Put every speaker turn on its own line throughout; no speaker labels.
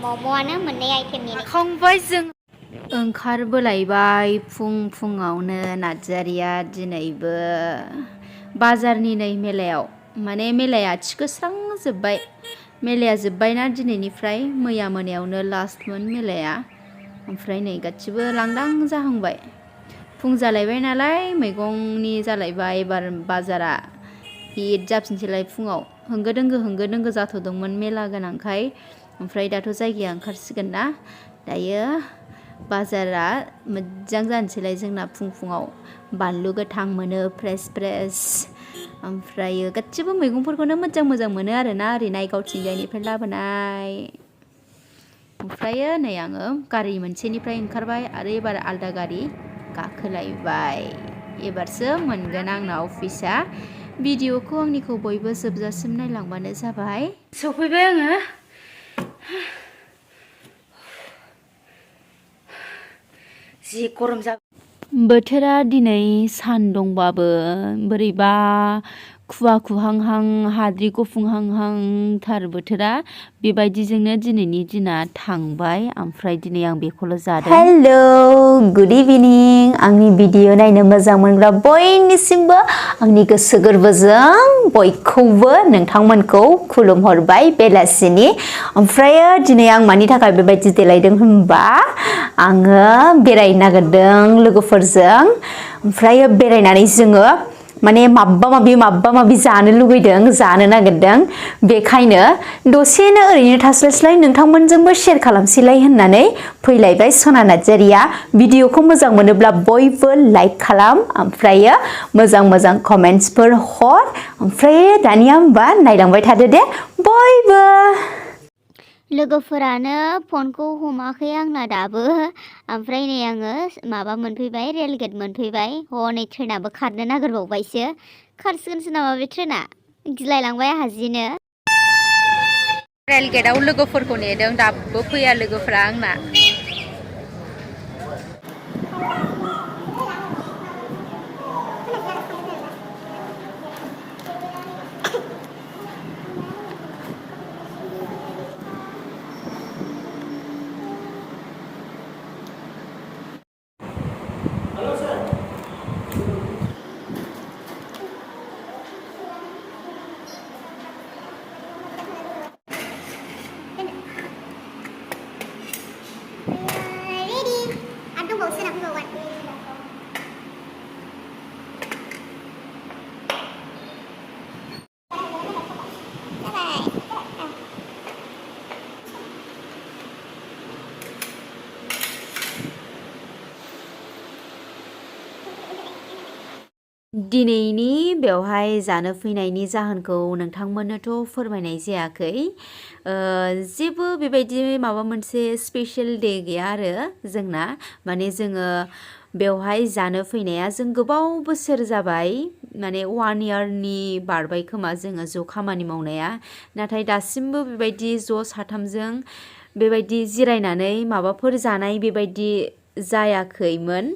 मम'आनो मोननै आइटेमनि
खांबाय जों ओंखारबोलायबाय फुङावनो नार्जारिया दिनैबो बाजारनि नै मेलायाव माने मेलाया थिखोस्रांजोब्बाय मेलाया जोब्बायना दिनैनिफ्राय मैया मोनायावनो लास्टमोन मेलाया ओमफ्राय नै गासिबो लांदां जाहांबाय फुं जालायबाय नालाय मैगंनि जालायबाय एबार बाजारा हिट जाफिनसैलाय फुङाव होंगो दोंगो जाथ'दोंमोन मेला गोनांखाय ओमफ्राय दाथ' जायगाया ओंखारसिगोन ना दायो बाजारा मोजां जानोसैलाय जोंना फुङाव बानलु गोथां मोनो फ्रेस ओमफ्रायो गासिबो मैगंफोरखौनो मोजां मोनो आरोना ओरै नायगावथिंजायनिफ्राय लाबोनाय ओमफ्रायो नै आङो गारि मोनसेनिफ्राय ओंखारबाय आरो एबार आलदा गारि गाखोलायबाय एबारसो मोनगोन आंना अफिसा भिडिअखौ आंनिखौ बयबो जोबजासिम नायलांबानो जाबाय सफैबाय आङो जि गरम जाबाय बोथोरा दिनै सान्दुंबाबो बोरैबा खुवा खुहांहां हाद्रि गुफुंहांहांथार बोथोरा बेबायदिजोंनो दिनैनि दिना थांबाय ओमफ्राय दिनै आं बेखौल' जादों हेलौ गुड इभिनिं आंनि भिडिअ नायनो मोजां मोनग्रा बयनिसिमबो आंनि गोसो गोरबोजों बयखौबो नोंथांमोनखौ खुलुमहरबाय बेलासिनि ओमफ्रायो दिनै आं मानि थाखाय बेबायदि देलायदों होनबा आङो बेरायनो नागिरदों लोगोफोरजों ओमफ्रायो बेरायनानै जोङो माने माबा माबि जानो लुगैदों जानो नागिरदों बेखायनो दसेनो ओरैनो थास्लायस्लाय नोंथांमोनजोंबो शेयार खालामसैलाय होननानै फैलायबाय सना नार्जारिया भिडिअखौ मोजां मोनोब्ला बयबो लाइक खालाम ओमफ्रायो मोजां कमेन्ट्सफोर हर ओमफ्राय दानिया होमबा नायलांबाय थादो दे बयबो
लोगोफोरानो फनखौ हमाखै आंना दाबो ओमफ्राय नै आङो माबा मोनफैबाय रेलगेट मोनफैबाय नै ट्रेनाबो खारनो नागिरबावबायसो खारसिगोनसो नामा बे ट्रेना गिलायलांबाय आंहा जिनो
रेलगेटआव लोगोफोरखौ नेदों दाबो फैया लोगोफ्रा आंना दिनैनि बेवहाय जानो फैनायनि जाहोनखौ नोंथांमोननोथ' फोरमायनाय जायाखै जेबो बेबायदि माबा मोनसे स्पेशल डे गैया आरो जोंना माने जोङो बेवहाय जानो फैनाया जों गोबाव बोसोर जाबाय माने 1 इयारनि बारबाय खोमा जोङो ज' खामानि मावनाया नाथाय दासिमबो बेबायदि ज' साथामजों बेबायदि जिरायनानै माबाफोर जानाय बेबायदि जायाखैमोन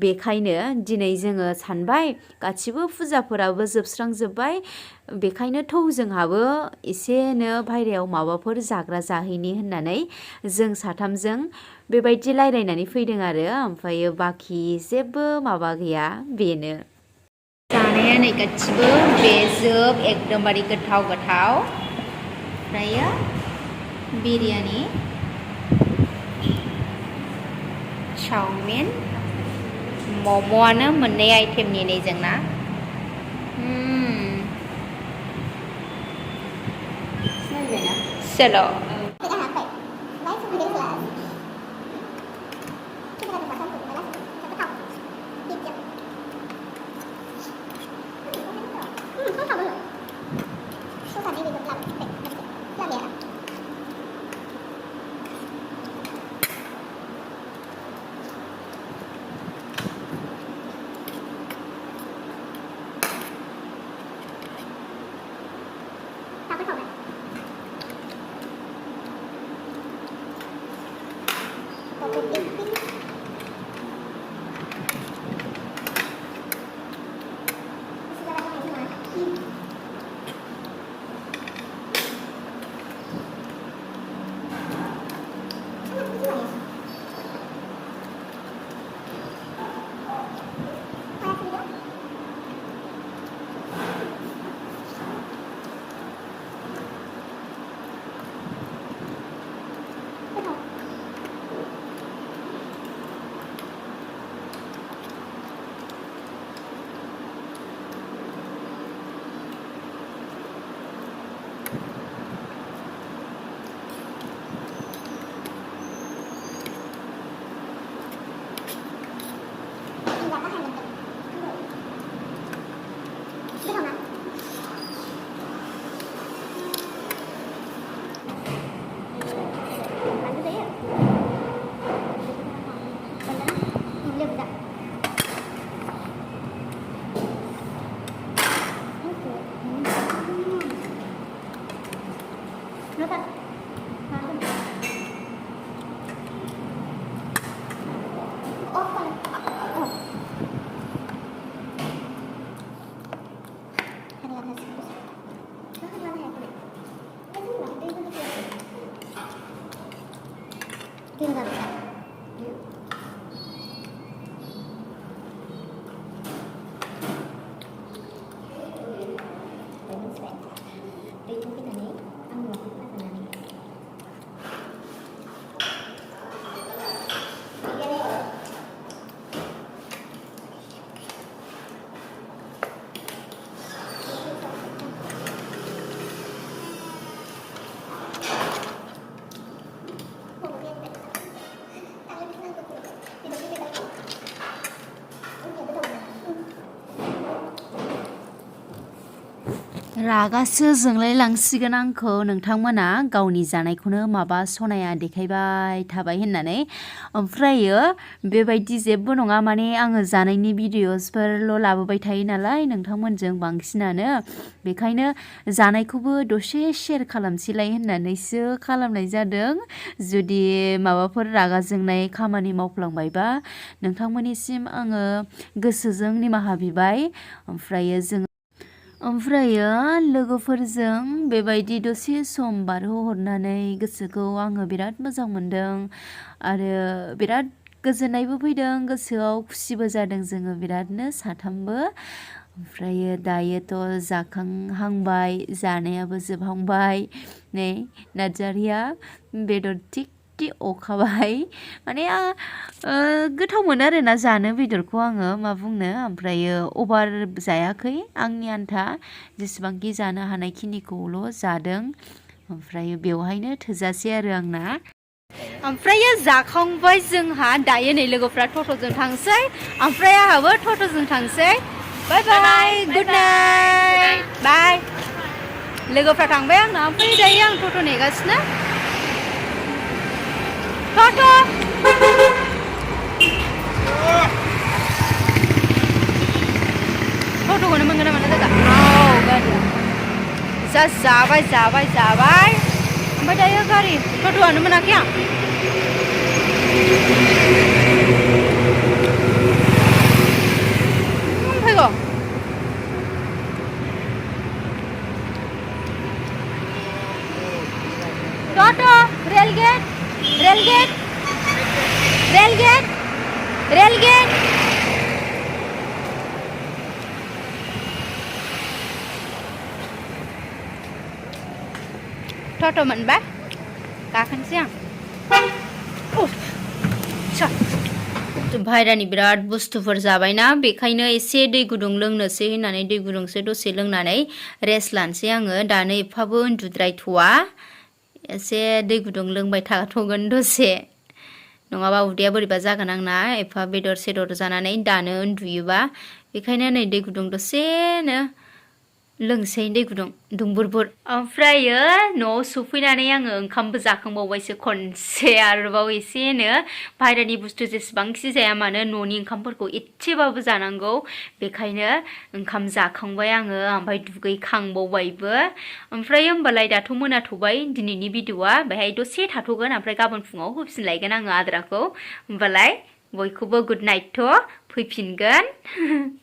बेखायनो दिनै जोङो सानबाय गासिबो फुजाफोराबो जोबस्रांजोब्बाय बेखायनो जोंहाबो एसेनो बायरायाव माबाफोर जाग्रा जाहैनि होननानै जों साथामजों बेबायदि रायलायनानै फैदों आरो ओमफ्रायो बाखि जेबो माबा गैया बेनो जानाया नै गासिबो बेजोब एकदमबारे गोथाव ओमफ्रायो बिरियानि चाउमिन मम'आनो मोननै आइटेमनि नै जोंना चलो
Nó thật. Ốp con.
रागासो जोंलाय लांसिगोन आंखौ नोंथांमोना गावनि जानायखौनो माबा सनाया देखायबाय थाबाय होननानै ओमफ्रायो बेबायदि जेबो नङा माने आङो जानायनि भिडिअसफोरल' लाबोबाय थायो नालाय नोंथांमोनजों बांसिनानो बेखायनो जानायखौबो दसे शेयार खालामसैलाय होननानैसो खालामनाय जादों जुदि माबाफोर रागा जोंनाय खामानि मावफ्लांबायबा नोंथांमोननिसिम आङो गोसोजों निमाहा बिबाय ओमफ्रायो लोगोफोरजों बेबायदि दसे सम बारहोहरनानै गोसोखौ आङो बिराद मोजां मोनदों आरो बिराद गोजोननायबो फैदों गोसोआव खुसिबो जादों जोङो बिरादनो साथामबो ओमफ्रायो दायोथ' जाखांहांबाय जानायाबो जोबहांबाय नै नार्जारिया बेदर थिक अखाबाय माने गोथाव मोनो आरोना जानो बेदरखौ आङो मा बुंनो ओमफ्रायो अभार जायाखै आंनि आन्था जेसेबांखि जानो हानायखिनिखौल' जादों ओमफ्रायो बेवहायनो थोजासे आरो आंना ओमफ्रायो जाखांबाय जोंहा दायो नै लोगोफ्रा टट'जों थांसै ओमफ्राय आंहाबो टट'जों थांसै बाय बाय गुड नाइट बाय लोगोफ्रा थांबाय आंना ओमफ्राय दायो आं टट' नेगासिनो टट'खौनो मोनगोन ना मोना जागा गारिया जा जाबाय ओमफ्राय दायो गारि टट'आनो मोनाखै आं फैगौ टट' रेलगेट टट' मोनबाय गाखोनोसै आं बाहेरानि बिराद बुस्थुफोर जाबायना बेखायनो एसे दै गुदुं लोंनोसै होननानै दै गुदुंसो दसे लोंनानै रेस्ट लानोसै आङो दानो एफाबो उन्दुद्रायथ'वा एसे दै गुदुं लोंबाय थाथ'गोन दसे नङाबा उदैया बोरैबा जागोन आंना एफा बेदर सेदर जानानै दानो उन्दुयोबा बेखायनो नै दै गुदुं दसेनो लोंसै दै गुदुं दुंबुरबुर ओमफ्रायो न'आव सफैनानै आङो ओंखामबो जाखांबावबायसो खनसे आरोबाव एसेनो बाहेरानि बुस्थु जेसेबांखि जाया मानो न'नि ओंखामफोरखौ एसेबाबो जानांगौ बेखायनो ओंखाम जाखांबाय आङो ओमफ्राय दुगैखांबावबायबो ओमफ्राय होमबालाय दाथ' मोनाथ'बाय दिनैनि भिडिअ'आ बेहाय दसे थाथ'गोन ओमफ्राय गाबोन फुङाव होफिनलायगोन आङो आद्राखौ होमबालाय बयखौबो गुड नाइटथ' फैफिनगोन